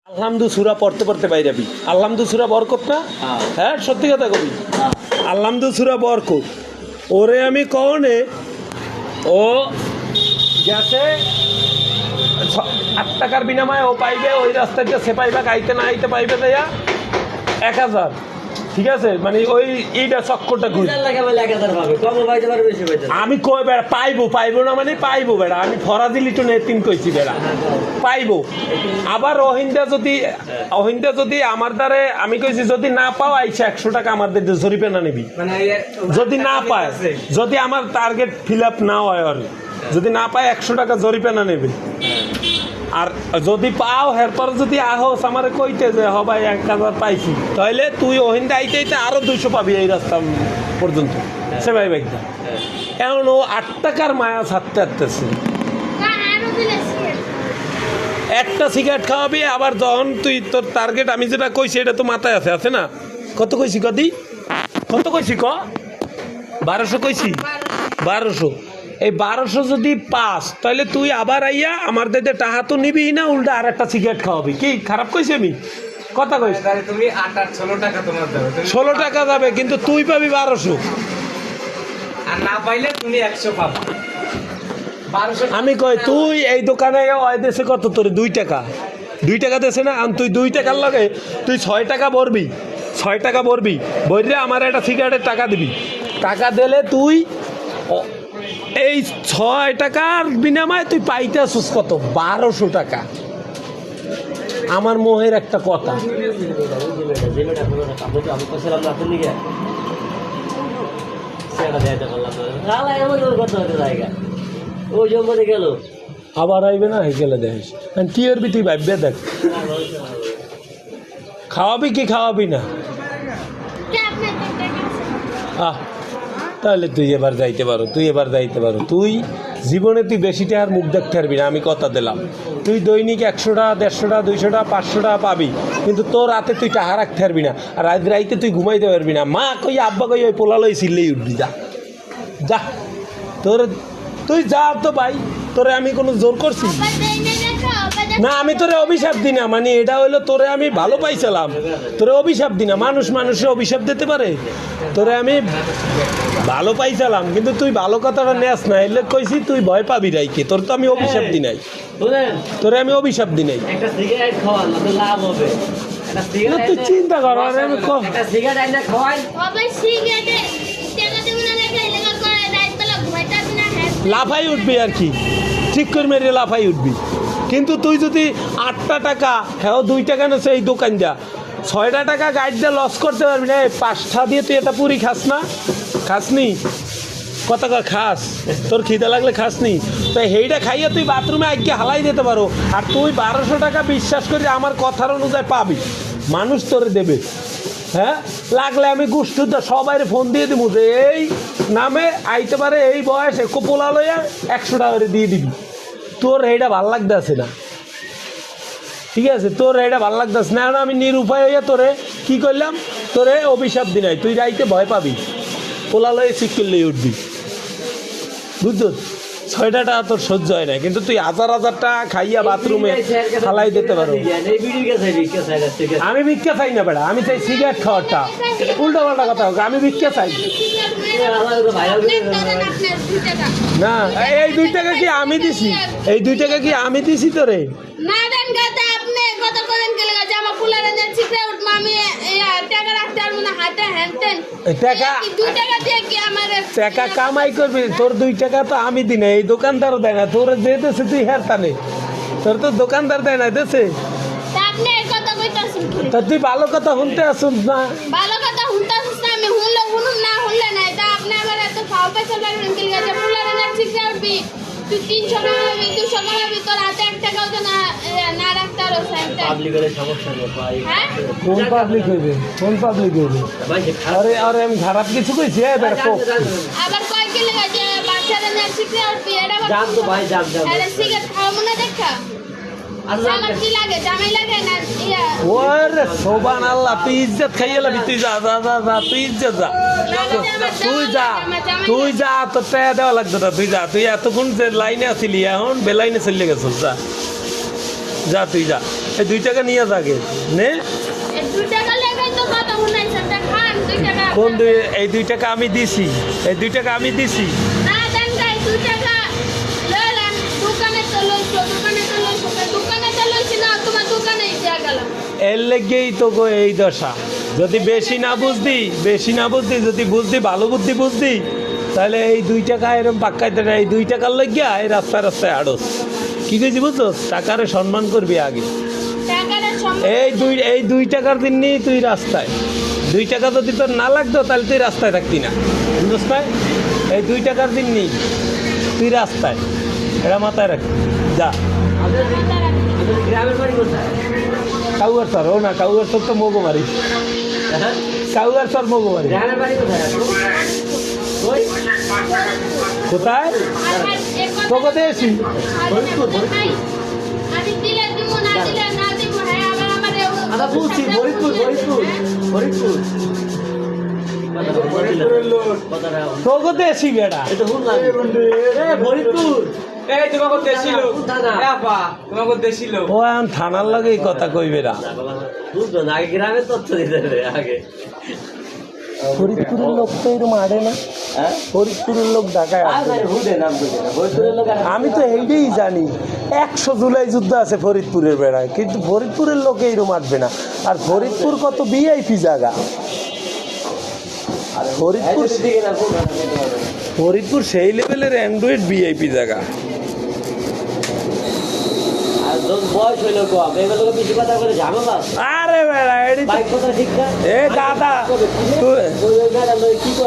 আলহামদু সূরা পড়তে পড়তে বাইরাবি। আলহামদু সূরা বরকত না? হ্যাঁ সত্যি কথা কবি। আলহামদু সূরা বরকত ওরে আমি কওনে ও গেছে 8 টাকার বিনিময়ে ও পাইবে ওই রাস্তাতে সে পাইবে আইতে না আইতে পাইবে দেয়া 1000। ঠিক আছে মানে ওই এইটা চক্করটা ঘুরে আমি কই বেড়া পাইবো না মানে পাইবো বেড়া আমি ফরাজি লিটন এতিম কইছি বেড়া পাইবো। আবার অহিন্দা যদি আমার দ্বারে আমি কইছি যদি না পাও আইসা 100 টাকা আমার দিয়ে জরিমানা নিবি যদি না পায়, যদি আমার টার্গেট ফিল আপ না হয় আর যদি না পায় 100 টাকা জরিমানা নেবে। আর যদি পাও এরপর যদি আহস আমার কইতে যে হবাই 1000 পাইছি তাহলে তুই ওহিন্দা আইতে আইতে আরো 200 পাবি এই রাস্তা পর্যন্ত সে ভাই ভাইটা এখন ও 8 টাকার মায়া ছাড়তে আসতেছে। একটা সিগারেট খাওয়াবি আবার যখন তুই তোর টার্গেট আমি যেটা কইছি এটা তো মাথায় আছে না? কত কইছি কত কইছি 1200 কইছি 1200। এই 1200 যদি পাস তাহলে তুই আবার আইয়া আমার দাদা টাকা তো নিবি না উল্টা আর একটা সিগারেট খাওয়াবি। কি খারাপ কইছি আমি? কথা কইছি তুমি 16 টাকা তোমার দাও 16 টাকা যাবে কিন্তু তুই পাবি 1200 আর না পাইলে তুমি 100 পাবা 1200। আমি কই তুই এই দোকানে ওই দেশে কত তোর 2 টাকা দেছে না? তুই 2 টাকার লাগে তুই 6 টাকা ভরবি 6 টাকা ভরবি ভরে আমার একটা সিগারেটের টাকা দিবি। টাকা দিলে তুই এই 6 টাকার বিনিময়ে তুই পাইতে আসুস কত 1200 টাকা। আমার মোহের একটা কথা আবার আইবে না গেলে দেখিস কি করবি তুই ভাববে দেখ খাওয়াবি কি খাওয়াবি না? তাহলে তুই এবার যাইতে পারো তুই জীবনে তুই বেশি টাকার মুখ দেখতে পারবি না আমি কথা দিলাম। তুই দৈনিক 100 টাকা 150 টাকা 200 টাকা 500 টাকা পাবি কিন্তু তোর রাতে তুই টাকা রাখতে পারবি না আর রাইতে তুই ঘুমাইতে পারবি না। মা কই আব্বা কই ওই পোলা লই ছিললেই উঠবি যা তুই যা তো ভাই তোরে আমি কোনো জোর করছি না। আমি তোরে অভিশাপ দিই না মানে এটা হইলো তোরে আমি ভালো পাইছিলাম তোরে অভিশাপ দিই না। মানুষের অভিশাপ দিতে পারে? তোরে আমি ভালো পাইছিলাম কিন্তু তুই ভালো কথাটা নেস না এলে কইছি তুই ভয় পাবি রাইকে। তোর তো আমি অভিশাপ দিই নাই তোরে আমি অভিশাপ দিই নাই। তুই চিন্তা কর আমি লাফাই উঠবি আর কি ঠিক করে মেরে লাফাই উঠবি। কিন্তু তুই যদি 8টা টাকা হ্যাঁ 2 টাকা নেছে এই দোকান যা 6টা টাকা গাইড দিয়ে লস করতে পারবি না। 5টা দিয়ে তুই এটা পুরি খাসনি কত খাস তোর খিদে লাগলে খাসনি তাই সেইটা খাইয়ে তুই বাথরুমে আজকে হালাই দিতে পারো। আর তুই 1200 টাকা বিশ্বাস করি আমার কথার অনুযায়ী পাবি মানুষ তোরে দেবে। হ্যাঁ লাগলে আমি গোষ্ঠীটা সবাই ফোন দিয়ে দিব যে এই নামে আইতে পারে এই বয়সে কোপোলা লইয়া 100 টাকা করে দিয়ে দিবি। তোর এইটা ভাল লাগতেছে না ঠিক আছে? তোর এইটা ভাল লাগতেছে না আমি নিরুপায় হইয়া তোরে কি করলাম তোরে অভিশাপ দি নাই। তুই রাইতে ভয় পাবি পোলা লয়ে ঠিক করলে উঠবি বুঝছ? 6টা টাকা তোর সহ্য হয় না কিন্তু তুই 1000 টাকা খাইয়া বাথরুমে ফালাই দিতে পারো। আমি ভিক্ষা চাই না বেড়া আমি চাই সিগারেট খাওয়ারটা উল্টা পাল্টা কথা হোক আমি ভিক্ষা চাই না। এই 2 টাকা কি আমি দিছি? এই 2 টাকা কি আমি দিছি তোরে? টাকা কামাই করবি তোর 2 টাকা তো আমি দিই না এই দোকানদারও দেয় না তোর যেতেছে তুই হেরতানে তোর তো দোকানদার দেয় না দেশে। তা তুই ভালো কথা শুনতে আসুন না ভালো কথা শুনতে আসুন না আমি শুনলে না শুনলে না এটা আপনি আবার এত ফাও পয়সা লাগবেন কি লাগে পুলারে না ঠিক উঠবি তুই 300 টাকা 200 টাকা ভিতর হাতে 1 টাকাও তো না রাখতে আর পাবলিকের সমস্যা নেই ভাই। হ্যাঁ কোন পাবলিক হইবে ভাই? আরে আমি খারাপ কিছু কইছি এবার আবার কয় কি লাগা যে বাচ্চারা না ঠিক উঠবি এটা জান তো ভাই জান আরে সিগারেট খাও মনে দেখা আমার কি লাগে জামাই লাগে না ইয়া ওরে সুবহানাল্লাহ তুই ইজ্জত খাইয়ে লাবি তুই যা তুই ইজ্জত যা তুই যা তো টাকা দেওয়া লাগতো না তুই যা তুই এতক্ষণ যে লাইনে আসিলি এখন বেলাইনে চলে গেছিস যা তুই যা এই 2 টাকা নিয়ে যাকে নে এই 2 টাকা লেগাই তো কথা শুনাইছ তা খান 2 টাকা কোন এই 2 টাকা আমি দিছি এই 2 টাকা আমি দিছি না দেন গাই 2 টাকা লইলেন দোকানে তো লইছো দোকানে তো লইছি না তোমার দোকানেই যা গেলাম এর লেগেই তো গো এই দশা যদি বেশি না বুঝদি যদি বুঝদি ভালো বুদ্ধি বুঝদি তাহলে এই 2 টাকা এরকম পাক্কাইতে না এই 2 টাকার লাগিয়া এই রাস্তায় আড়স কি কইছি বুঝছো টাকারে সম্মান করবি আগে টাকারে সম্মান এই 2 টাকার দিন নিয়ে তুই রাস্তায় 2 টাকা যদি তোর না লাগতো তাহলে তুই রাস্তায় থাকতি না বুঝছ না এই 2 টাকার দিন নিয়ে তুই রাস্তায় এটা মাথায় রাখ যা গ্রামের বাড়ি কোথায়? কাউয়ার স্যার ও না কাউয়ার স্যার তো মগো মারি কাউয়ার স্যার মগো মারি গ্রামের বাড়ি কোথায়? ওই কোথায় তোকে দিয়েছি আমি দিলে দিব না দিলে না দিব হ্যাঁ আবার আমারে আমরা বলছি ফরিদপুর কথাটা তোকে দিয়েছি বেড়া এটা শুনলাম ফরিদপুর এই তোমাকে দেশি লোক থানা। এ আপা তোমাকে দেশি লোক ও এখন থানার লাগে এই কথা কইবে না বুঝলো না আগে গ্রামের তথ্য দিতে হবে আগে ফরিদপুরের লোক তো এরকম আড়ে না হ্যাঁ ফরিদপুরের লোক ঢাকায় আর আসে ভাই হুদে নাম বুঝে না ফরিদপুরের লোক আমি তো এইটাই জানি 100 জুলাই যুদ্ধ আছে ফরিদপুরের বেড়ায় কিন্তু ফরিদপুরের লোকে এইরকম আসবে না আর ফরিদপুর কত ভিআইপি জায়গা আর ফরিদপুর দিকে না কোন ফরিদপুর সেই লেভেলের অ্যান্ড্রয়েড ভিআইপি জায়গা আর যখন বয়স হইলো কম এগুলো বেশি কথা বলে ঝামেলা আরে বেড়া এডি বাইক কথা ঠিক না এ দাদা কি করে? তুই ওই গাড়ি কি করে